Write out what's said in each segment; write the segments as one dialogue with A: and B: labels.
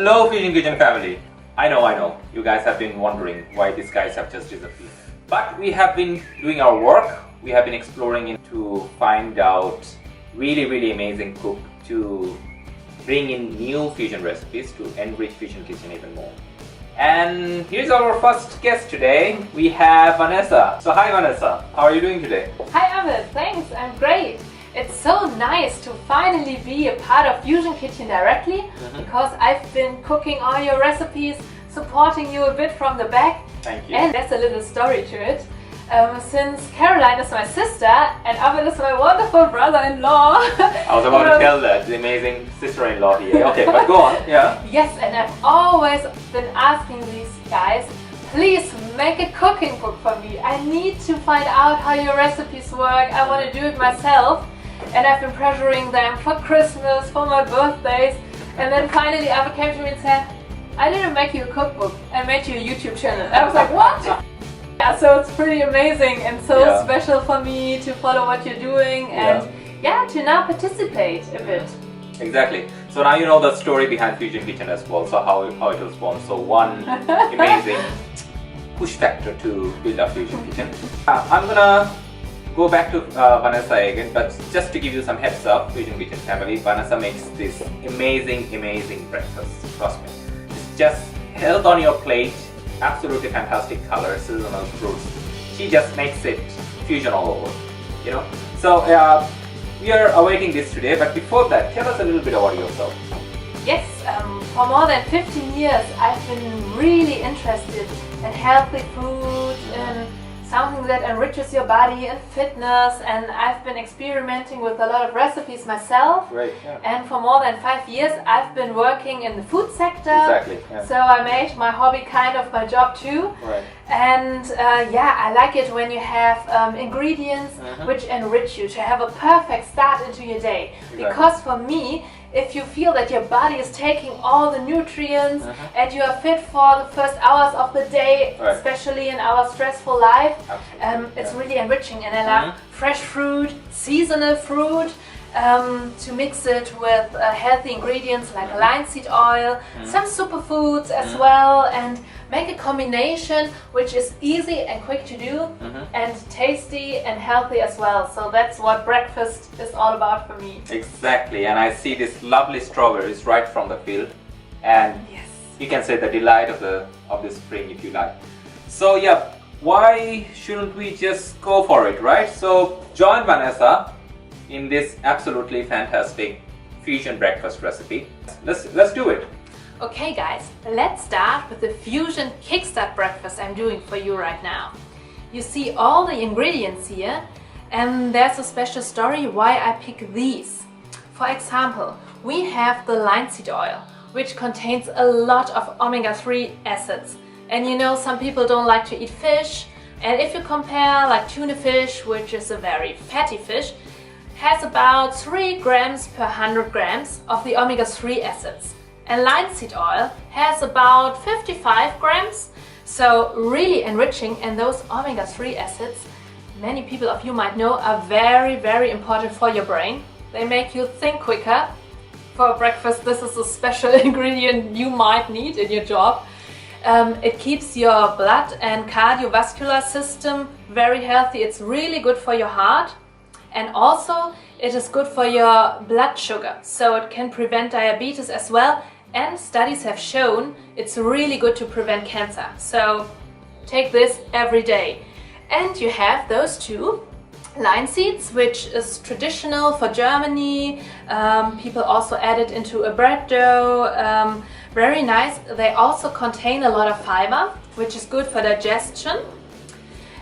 A: Hello Fusion Kitchen family. I know, you guys have been wondering why these guys have just disappeared. But we have been doing our work. We have been exploring to find out really amazing cook to bring in new fusion recipes to enrich Fusion Kitchen even more. And here's our first guest today. We have Vanessa. So hi Vanessa, how are you doing today?
B: Hi Ahmed, thanks, I'm great. It's so nice to finally be a part of Fusion Kitchen directly because I've been cooking all your recipes, supporting you a bit from the back.
A: Thank you.
B: And there's a little story to it. Since Caroline is my sister and Ahmed is my wonderful brother-in-law.
A: I was about to tell that, the amazing sister-in-law here. Okay, but go on, yeah.
B: Yes, and I've always been asking these guys, please make a cooking book for me. I need to find out how your recipes work. I want to do it myself. And I've been pressuring them for Christmas, for my birthdays. And then finally Ahmed came to me and said, I didn't make you a cookbook, I made you a YouTube channel. I was like, what? Yeah, so it's pretty amazing and so special for me to follow what you're doing and to now participate a bit.
A: Exactly. So now you know the story behind Fusion Kitchen as well, so how it was born. So one amazing push factor to build up Fusion Kitchen. I'm gonna go back to Vanessa again, but just to give you some heads up, Fusion Kitchen family, Vanessa makes this amazing breakfast. Trust me. It's just health on your plate, absolutely fantastic colors, seasonal fruits. She just makes it fusion all over, you know. So we are awaiting this today, but before that, tell us a little bit about yourself.
B: Yes, for more than 15 years I've been really interested in healthy food, in something that enriches your body and fitness, and I've been experimenting with a lot of recipes myself.
A: Great, yeah.
B: And for more than 5 years I've been working in the food sector.
A: Exactly. Yeah.
B: So I made my hobby kind of my job too.
A: Right.
B: And I like it when you have ingredients which enrich you, to have a perfect start into your day.
A: Exactly.
B: Because for me, if you feel that your body is taking all the nutrients and you are fit for the first hours of the day, especially in our stressful life, it's really enriching. And I love fresh fruit, seasonal fruit, to mix it with healthy ingredients like linseed oil, some superfoods as well, and make a combination which is easy and quick to do and tasty and healthy as well. So that's what breakfast is all about for me.
A: Exactly, and I see these lovely strawberries right from the field, and you can say the delight of the spring if you like. So yeah, why shouldn't we just go for it, right? So join Vanessa in this absolutely fantastic fusion breakfast recipe. Let's do it.
B: Okay guys, let's start with the Fusion Kickstart breakfast I'm doing for you right now. You see all the ingredients here, and there's a special story why I pick these. For example, we have the linseed oil, which contains a lot of omega-3 acids. And you know, some people don't like to eat fish, and if you compare like tuna fish, which is a very fatty fish, has about 3 grams per 100 grams of the omega-3 acids. And linseed oil has about 55 grams, so really enriching. And those omega-3 acids, many people of you might know, are very important for your brain. They make you think quicker. For breakfast, this is a special ingredient you might need in your job. It keeps your blood and cardiovascular system very healthy. It's really good for your heart. And also it is good for your blood sugar, so it can prevent diabetes as well. And studies have shown it's really good to prevent cancer. So take this every day. And you have those two linseeds, which is traditional for Germany. People also add it into a bread dough. Very nice. They also contain a lot of fiber, which is good for digestion.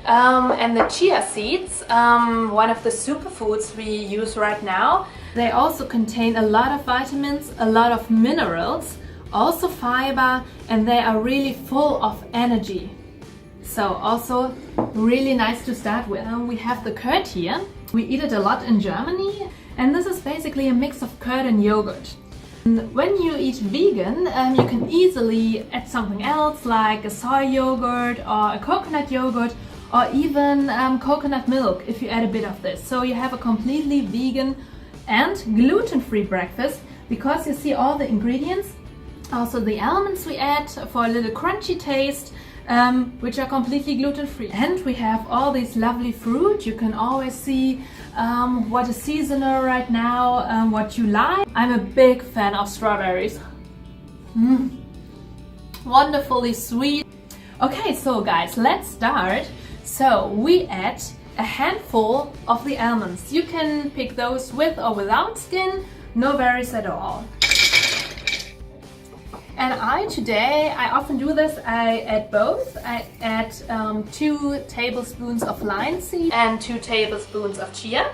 B: And the chia seeds, one of the superfoods we use right now, they also contain a lot of vitamins, a lot of minerals, also fiber, and they are really full of energy. So also really nice to start with. We have the curd here. We eat it a lot in Germany, and this is basically a mix of curd and yogurt. And when you eat vegan, you can easily add something else like a soy yogurt or a coconut yogurt, or even coconut milk if you add a bit of this. So you have a completely vegan and gluten-free breakfast, because you see all the ingredients Also the almonds we add for a little crunchy taste, which are completely gluten-free. And we have all these lovely fruit. You can always see what is seasonal right now, what you like. I'm a big fan of strawberries. Wonderfully sweet. Okay, so guys, let's start. So we add a handful of the almonds. You can pick those with or without skin, no worries at all. And I often do this, I add both. I add 2 tablespoons of linseed and 2 tablespoons of chia.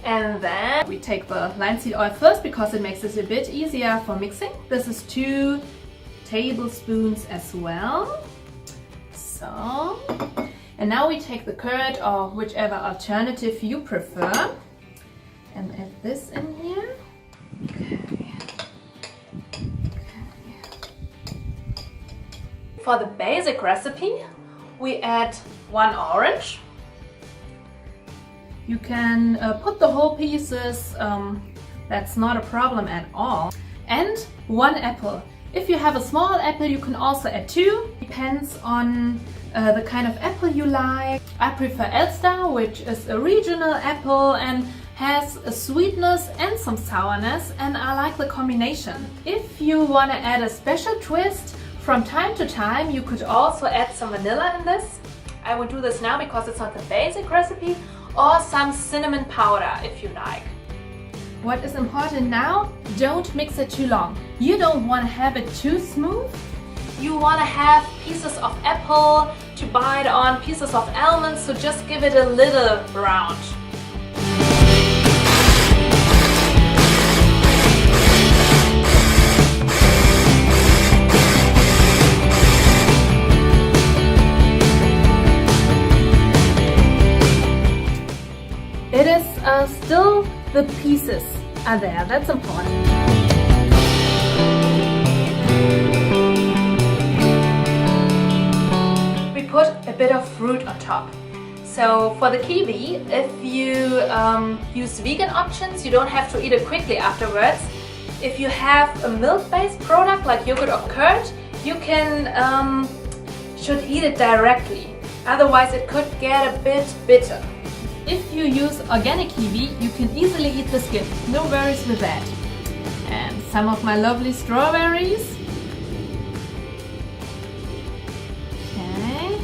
B: And then we take the linseed oil first because it makes it a bit easier for mixing. This is 2 tablespoons as well. So, and now we take the curd or whichever alternative you prefer and add this in here. Okay. For the basic recipe, we add 1 orange. You can put the whole pieces, that's not a problem at all. And 1 apple. If you have a small apple, you can also add 2. Depends on the kind of apple you like. I prefer Elster, which is a regional apple and has a sweetness and some sourness, and I like the combination. If you want to add a special twist, from time to time you could also add some vanilla in this. I would do this now because it's not the basic recipe, or some cinnamon powder if you like. What is important now? Don't mix it too long. You don't want to have it too smooth. You want to have pieces of apple to bite on, pieces of almonds, so just give it a little round. It is still the pieces are there, that's important. We put a bit of fruit on top. So for the kiwi, if you use vegan options, you don't have to eat it quickly afterwards. If you have a milk-based product like yogurt or curd, you can should eat it directly. Otherwise it could get a bit bitter. If you use organic kiwi, you can easily eat the skin, no worries with that. And some of my lovely strawberries. Okay,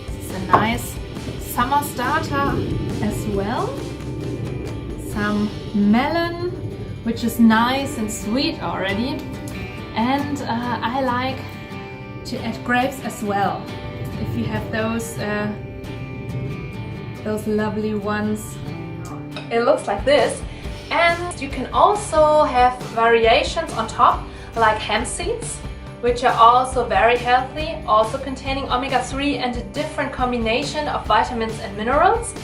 B: this is a nice summer starter as well. Some melon, which is nice and sweet already. And I like to add grapes as well. If you have those lovely ones. It looks like this, and you can also have variations on top like hemp seeds, which are also very healthy, also containing omega-3 and a different combination of vitamins and minerals.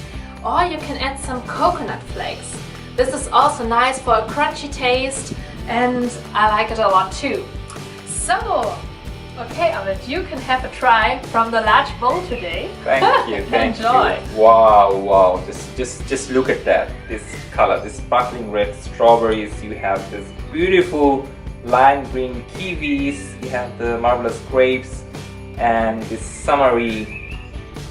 B: Or you can add some coconut flakes. This is also nice for a crunchy taste and I like it a lot too. So, okay, Albert, you can have a try from the large bowl today.
A: Thank you, thank
B: Enjoy.
A: you. Wow, wow, just look at that. This color, this sparkling red strawberries. You have this beautiful lime green kiwis. You have the marvelous grapes and this summery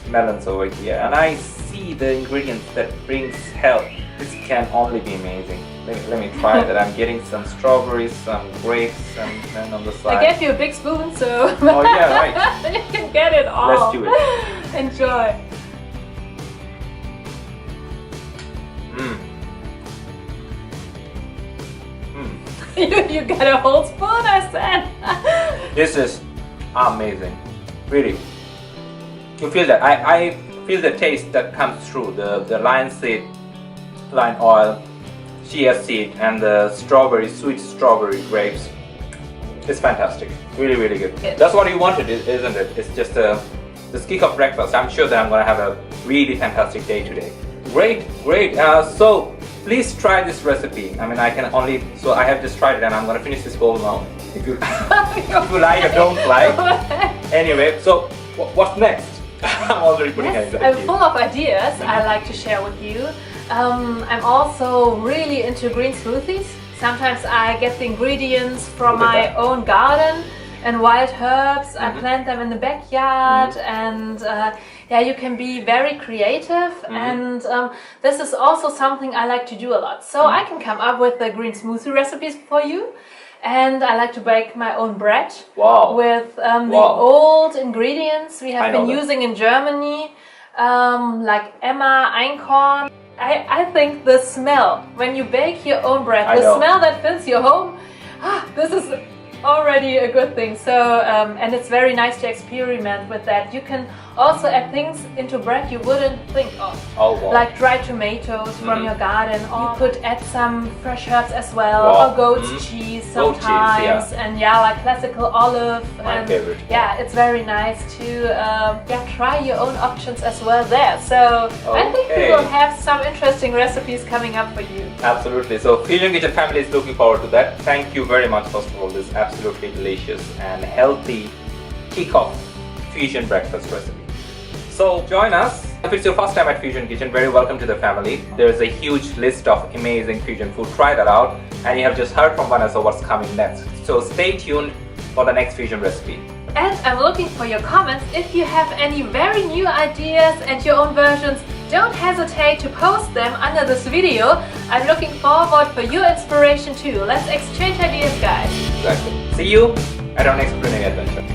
A: melons over here. And I see the ingredients that brings health. This can only be amazing. Let me try that. I'm getting some strawberries, some grapes, and then on the side.
B: I gave you a big spoon, so
A: oh yeah, right.
B: you can get it all.
A: Let's do it.
B: Enjoy. You got a whole spoon, I said.
A: This is amazing. Really. You feel that? I feel the taste that comes through the linseed, lime oil, chia seed, and the strawberry, sweet strawberry grapes. It's fantastic. Really, really good. That's what you wanted, isn't it? It's just this kick off breakfast. I'm sure that I'm gonna have a really fantastic day today. Great, great. So please try this recipe. I mean, I have just tried it, and I'm gonna finish this bowl now. If you, if you like or don't like. Anyway, so what's next? I'm already putting
B: yes,
A: it
B: I'm full of ideas I like to share with you. I'm also really into green smoothies. Sometimes I get the ingredients from
A: Look at
B: my
A: that.
B: own garden and wild herbs. I plant them in the backyard, and yeah, you can be very creative. And this is also something I like to do a lot. So I can come up with the green smoothie recipes for you. And I like to bake my own bread with the old ingredients we have been using in Germany, like Emma, Einkorn. I think the smell, when you bake your own bread, the smell that fills your home, this is already a good thing. So, and it's very nice to experiment with that. You can also add things into bread you wouldn't think of, like dried tomatoes from your garden, or you could add some fresh herbs as well, or goat's cheese sometimes, and like classical olive.
A: My favorite.
B: Yeah, it's very nice to try your own options as well there. So I think we will have some interesting recipes coming up for you.
A: Absolutely. So Fusion Kitchen family is looking forward to that. Thank you very much, first of all, this absolutely delicious and healthy kick-off fusion breakfast recipe. So join us. If it's your first time at Fusion Kitchen, very welcome to the family. There's a huge list of amazing fusion food. Try that out. And you have just heard from Vanessa what's coming next. So stay tuned for the next fusion recipe.
B: And I'm looking for your comments. If you have any very new ideas and your own versions, don't hesitate to post them under this video. I'm looking forward for your inspiration too. Let's exchange ideas, guys.
A: Exactly. See you at our next culinary adventure.